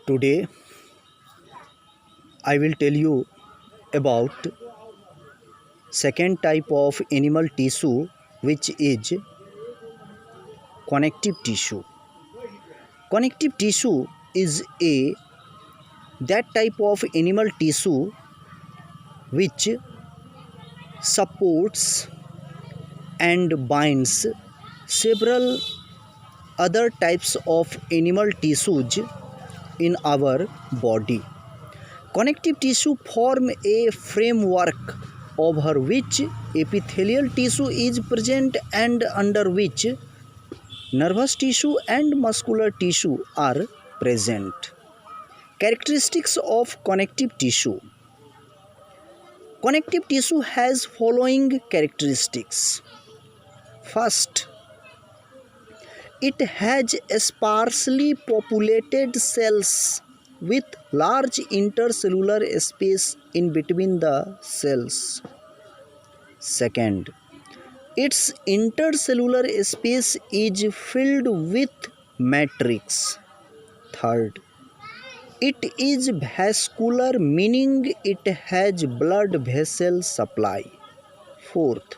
Today I will tell you about second type of animal tissue, which is connective tissue. Connective tissue is a that type of animal tissue which supports and binds several other types of animal tissues in our body. Connective tissue form a framework over which epithelial tissue is present and under which nervous tissue and muscular tissue are present. Characteristics of connective tissue. Connective tissue has following characteristics. First, it has sparsely populated cells with large intercellular space in between the cells. Second, its intercellular space is filled with matrix. Third, it is vascular, meaning it has blood vessel supply. Fourth,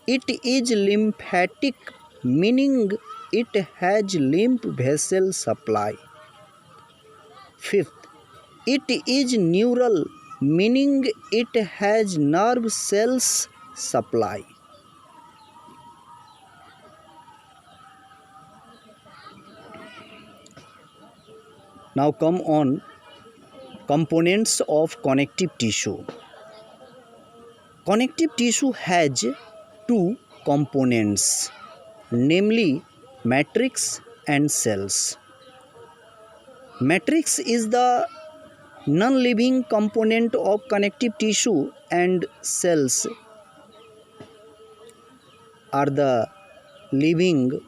it is lymphatic, meaning it has lymph vessel supply. Fifth, it is neural, meaning it has nerve cells supply. Now come on components of connective tissue. Connective tissue has two components, namely matrix and cells. Matrix is the non-living component of connective tissue and cells are the living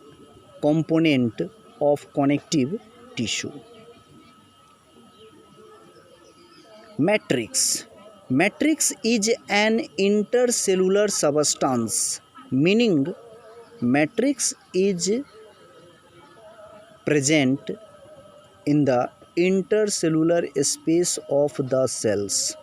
component of connective tissue. Matrix. Matrix is an intercellular substance, meaning matrix is present in the intercellular space of the cells.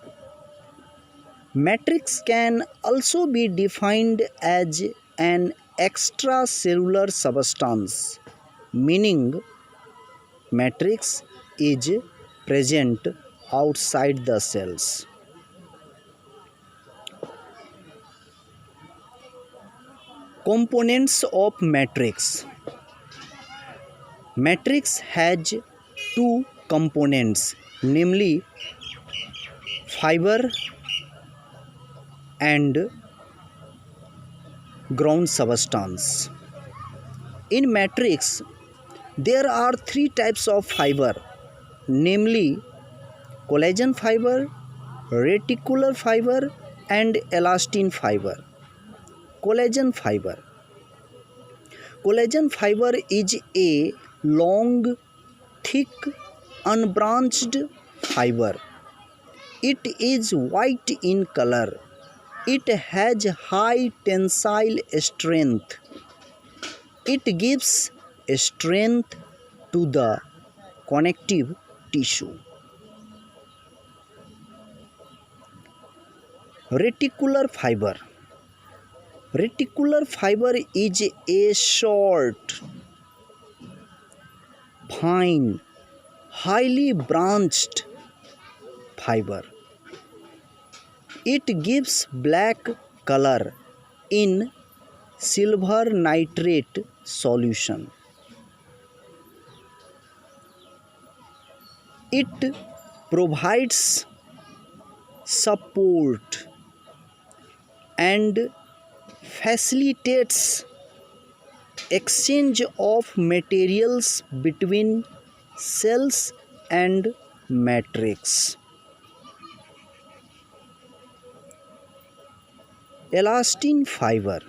Matrix can also be defined as an extracellular substance, meaning matrix is present outside the cells. Components of matrix. Matrix has two components, namely fiber and ground substance. In matrix, there are three types of fiber, namely collagen fiber, reticular fiber, and elastin fiber. Collagen fiber. Collagen fiber is a long, thick, unbranched fiber. It is white in color. It has high tensile strength. It gives strength to the connective tissue. Reticular fiber. Reticular fiber is a short, fine, highly branched fiber. It gives black color in silver nitrate solution. It provides support and facilitates exchange of materials between cells and matrix. Elastin fiber.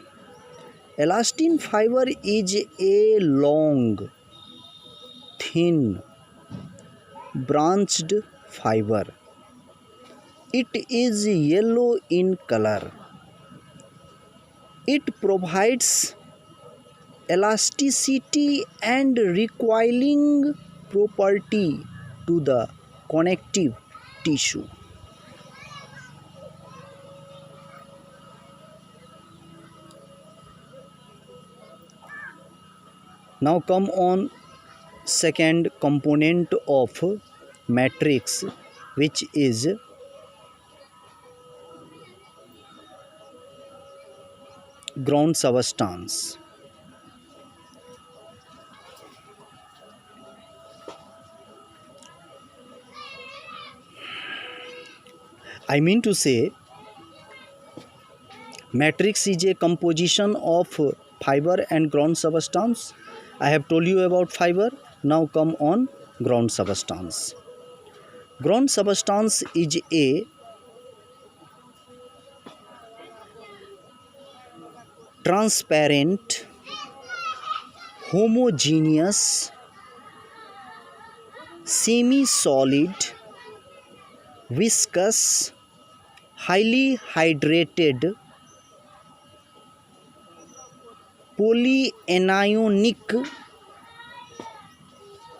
Elastin fiber is a long, thin, branched fiber. It is yellow in color. It provides elasticity and recoiling property to the connective tissue. Now come on second component of matrix, which is ground substance. I mean to say, matrix is a composition of fiber and ground substance. I have told you about fiber. Now come on ground substance. Ground substance is a transparent, homogeneous, semi-solid, viscous, highly hydrated, polyanionic,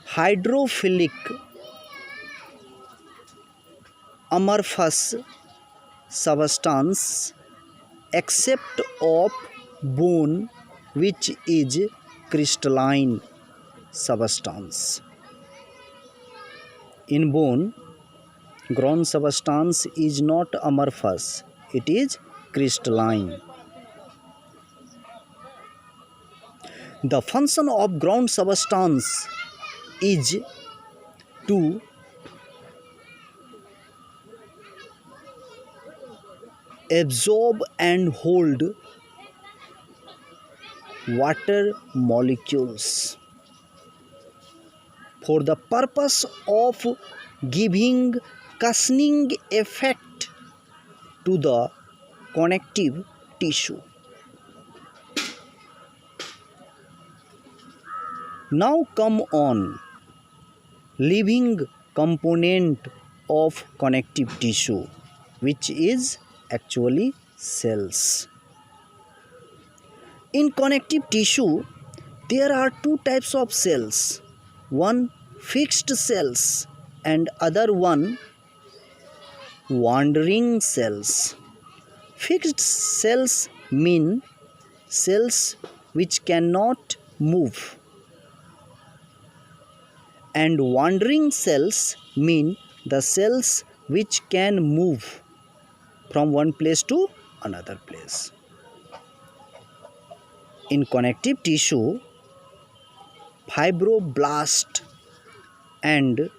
hydrophilic, amorphous substance except of bone, which is crystalline substance. In bone, ground substance is not amorphous, it is crystalline. The function of ground substance is to absorb and hold water molecules for the purpose of giving cushioning effect to the connective tissue. Now come on living component of connective tissue, which is actually cells. In connective tissue, there are two types of cells. One fixed cells and other one wandering cells. Fixed cells mean cells which cannot move, and wandering cells mean the cells which can move from one place to another place. In connective tissue, fibroblast and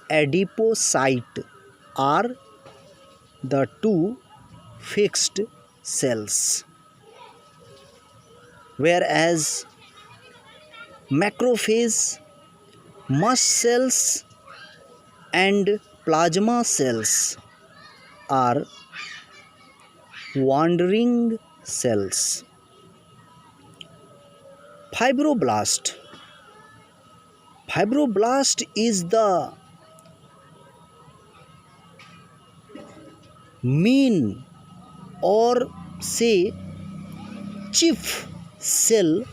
adipocyte are the two fixed cells, whereas macrophage, mast cells and plasma cells are wandering cells. Fibroblast is the main, or say chief cell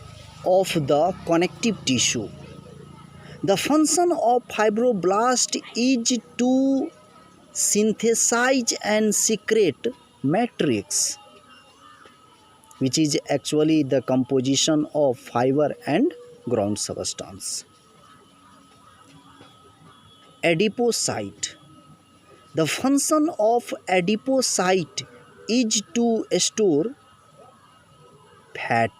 of the connective tissue. The function of fibroblast is to synthesize and secrete matrix, which is actually the composition of fiber and ground substance. Adipocyte. The function of adipocyte is to store fat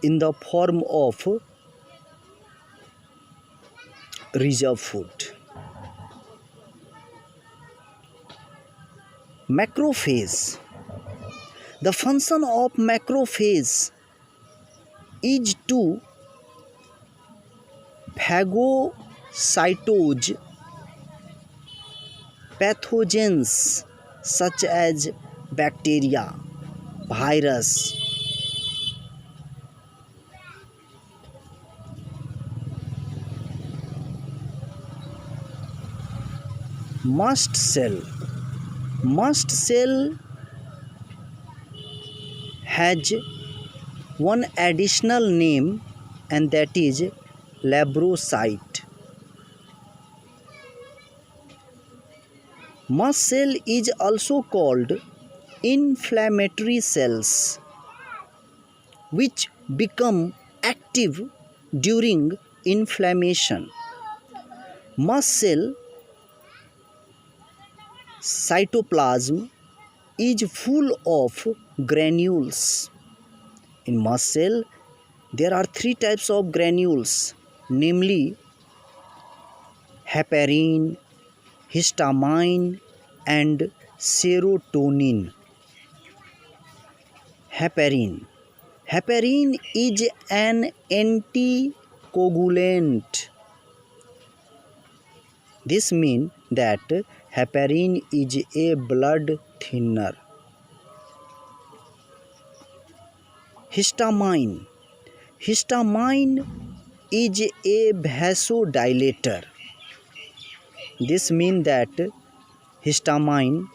in the form of reserve food. Macrophage. The function of macrophage is to phagocytose pathogens such as bacteria, virus, mast cell. Mast cell has one additional name, and that is labrocyte. Mast cell is also called inflammatory cells, which become active during inflammation. Mast cell cytoplasm is full of granules. In mast cell, there are three types of granules, namely heparin, histamine, and serotonin. Heparin. Heparin is an anticoagulant. This means that heparin is a blood thinner. Histamine. Histamine is a vasodilator. This means that histamine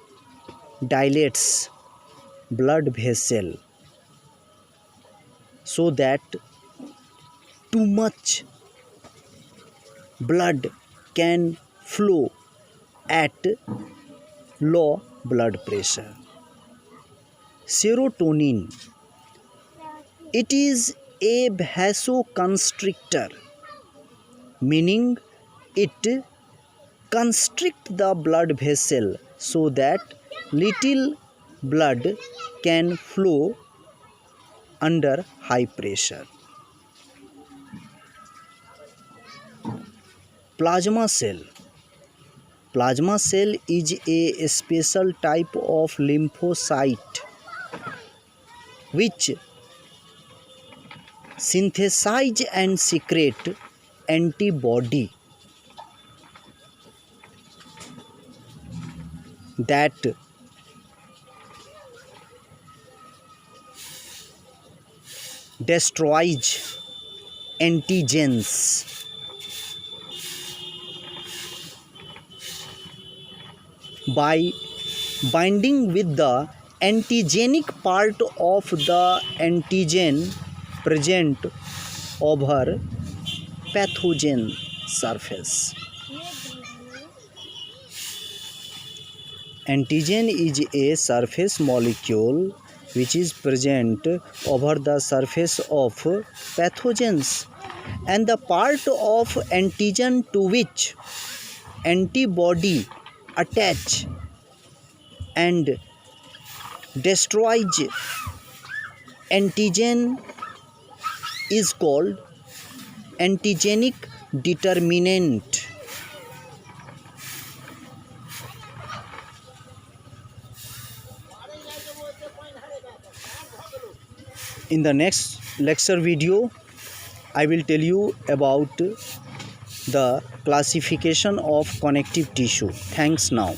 dilates blood vessel so that too much blood can flow at low blood pressure. Serotonin. It is a vasoconstrictor, meaning it constricts the blood vessel so that little blood can flow under high pressure. Plasma cell. Plasma cell is a special type of lymphocyte which synthesize and secrete antibody that destroys antigens. By binding with the antigenic part of the antigen present over pathogen surface. Antigen is a surface molecule which is present over the surface of pathogens, and the part of antigen to which antibody attach and destroys antigen is called antigenic determinant. In the next lecture video, I will tell you about the classification of connective tissue. Thanks now.